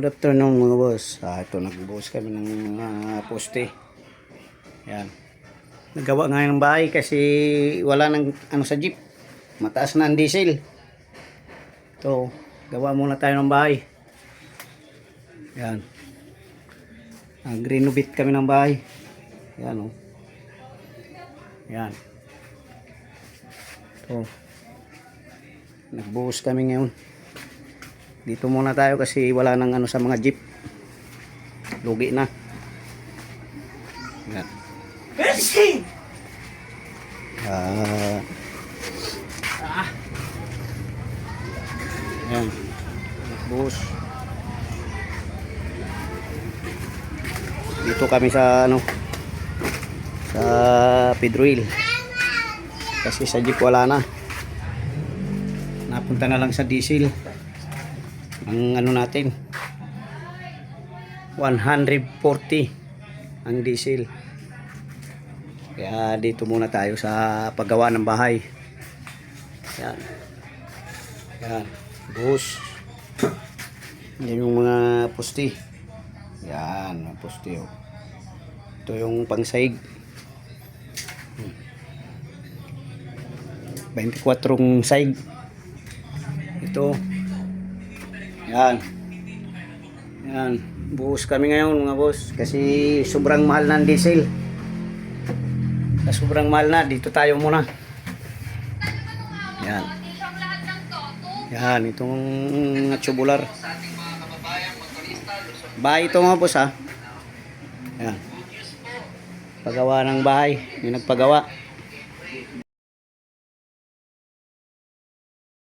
Good afternoon mga boss. Ito nagbubuhos kami ng poste. Yan. Nagawa nga ng bahay kasi wala nang ano sa jeep. Mataas na ang diesel. Ito, gawa muna tayo ng bahay. Yan. Renovate kami ng bahay. Yan oh. Yan. Ito. Nagbuhos kami ngayon. Dito muna tayo kasi wala nang ano sa mga jeep. Lugi na. Yan. Yan. Bus. Dito kami sa ano sa Pedroil. Kasi sa jeep wala na. Napunta na lang sa diesel. Ang ano natin 140 ang diesel. Kaya dito muna tayo sa paggawa ng bahay. Yan. Yan. Bus. Yan yung mga poste. Yan. Poste oh. Ito yung pangsaig. 24 saig. Ito. Yan. Yan. Buhos kami ngayon mga boss. Kasi sobrang mahal ng diesel. Sa sobrang mahal na, dito tayo muna. Yan. Yan. Itong mga tubular. Bahay ito mga boss ha. Yan. Pagawa ng bahay. Yung nagpagawa.